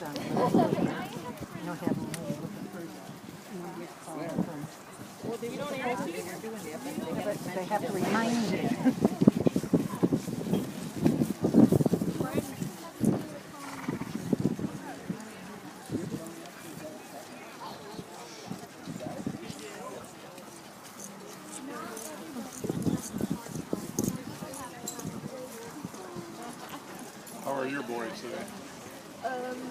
eyes on them. You'll have them looking first. Well, they don't ask you if you're doing that, But they have to remind you. How are your boys today?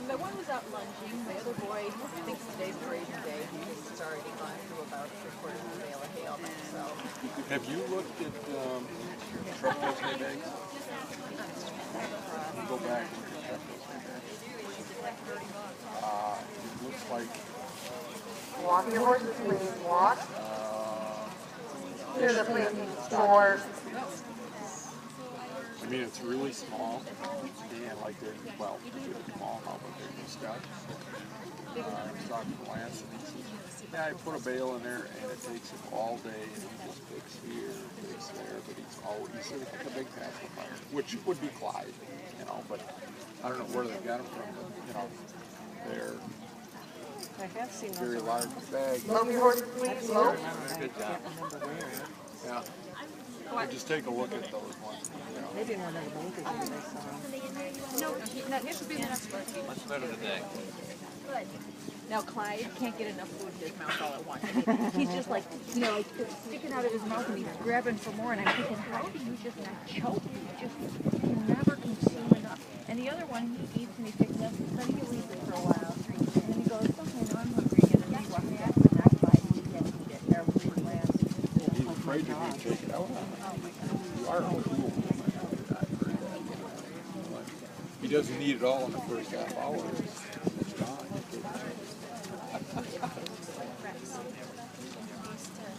The one was out lunging. The other boy thinks today's a grading day. He's already gone through about 3/4 of a bale of hay all by himself. Have you looked at truffles hay bags? Go back and look at truffles hay bags. It looks like Walk your horses, please. Walk. Here's a place for. I mean, it's really small, and like they're, well, they're small now, but they're just got, I was talking to Lance, and he says, yeah, I put a bale in there, and it takes him all day, and he just picks here, picks there, but he's sort of like a big pacifier, which would be Clyde, you know, but I don't know where they got them from, but, you know, they're I have seen those. very large bags. Lope your horses, please. Lope. Good job. Yeah. And just take a look at those ones, you know. Maybe in one of the bankers I saw. No, that should be in the next one. Much better today. Now, Clyde can't get enough food in his mouth all at once. I mean, he's just like, you know, like it's sticking out of his mouth and he's grabbing for more. And I'm thinking, how do you just not choke? You just can never consume enough. And the other one, he eats and he picks up, then he leaves it for a while. And then he goes, okay, now I'm hungry again. And then he walks past and not Clyde. He can't eat it every last. He's afraid you need to take it out. You are cool. He doesn't need it all in the first half hour. It's gone.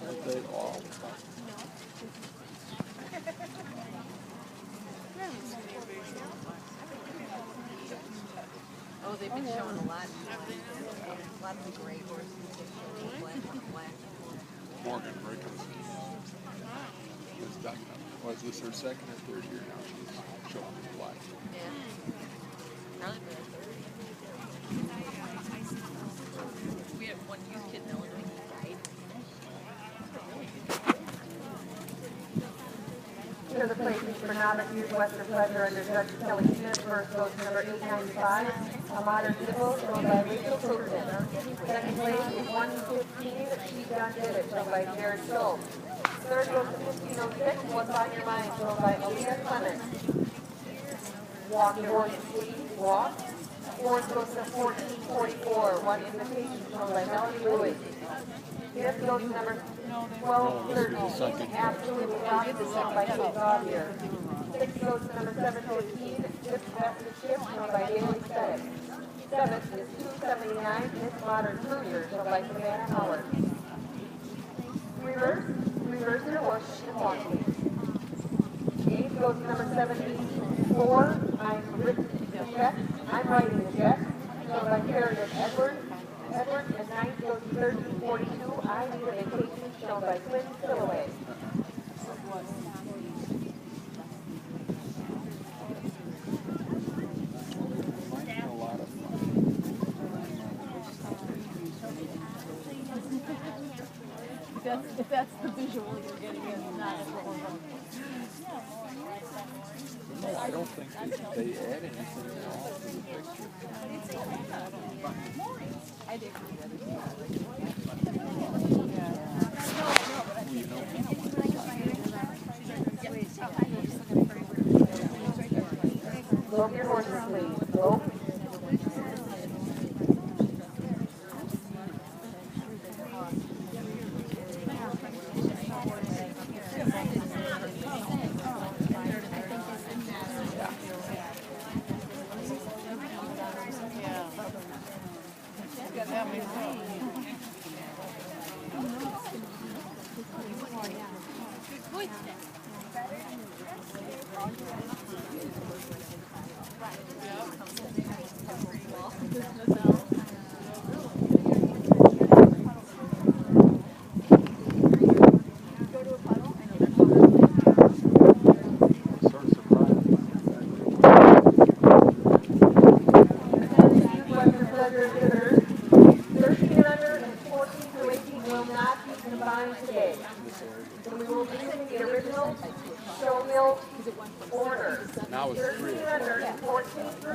Don't they all? Oh, they've been showing a lot. A lot of the gray horses. They've shown black. Morgan Rickens is done. Was this her second or third year now? She's showing the black. Yeah. Probably better. We had one youth kid in Illinois, he died. Here are the places for novice youth Western pleasure under Judge Kelly Smith. First goes to number 895, a modern Dibble, shown by Rachel Cookson. Second place is 115, She Done Did It, shown by Jared Schultz. Third goes to 1506, What's on Your Mind, shown by Aaliyah Clemens. Walk your horses, please. Walk. Fourth goes to 1444, One Invitation, shown by Melanie Lewis. Fifth goes to number 1213, Absolutely Opposite, shown by Kate Gaudier. Sixth goes to number 715, Just Best to Ship, shown by Daily Aesthetic. Seventh is 279, Miss Modern Cruiser, shown by Savannah Howard. Reverse in a wash and walk, please. Eighth goes to number 74, I'm written the check, I'm writing the check, shown by Meredith Edwards. And ninth goes to 1342, I Need a Vacation, shown by Quinn Silloway. A lot of fun. If that's the visual you're getting, it's not what we're going No, I don't think they add anything at all to the picture. I did. You know, Lope your horses, please. Lope.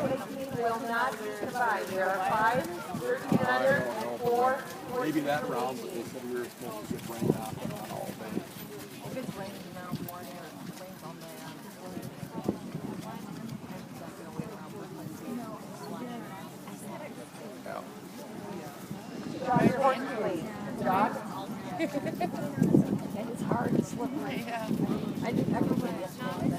18 will not survive. There are 5, 13 and under, 4, Maybe that round, but they said we were supposed to get rain out, but not all day. If it's raining now, more here, it rains all day. Yeah. Try your horse please. Dog. And it's hard, it's slippery. Yeah. I can put it yesterday.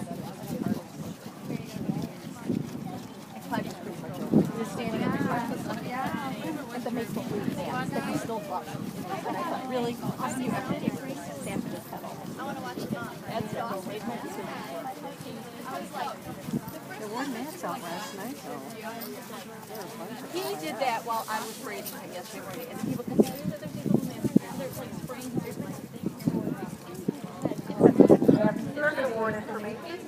Just standing at the breakfast, at the maple leaf dance, that he still loved. And I thought, really, I'll see you after dinner. Stand for this pedal. I want to watch it. That's awesome. There were mats out last night, though. There were a bunch of He did that while I was raising him yesterday morning, and people could see that there's these little mats. There's like springs, there's like We have third award information.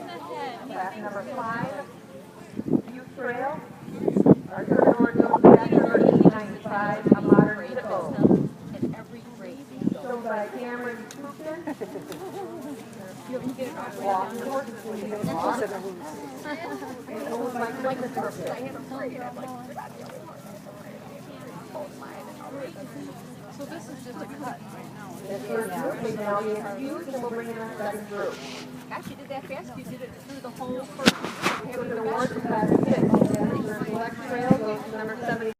Class number 5, Youth Trail. Our third award goes to class number 895, A Modern Hippo. in every grade. Shown by Cameron Cooper. You get it off. Walking horses please. loose and loose. And owned by Clayton Purpose. I had him afraid. I'm like, you're not the only one. So this is just a cut right now. This first group may now be excused and we'll bring in a second group. Actually, did that fast. You did it through the whole first. With the award to class 6, Select Trail goes to number 70.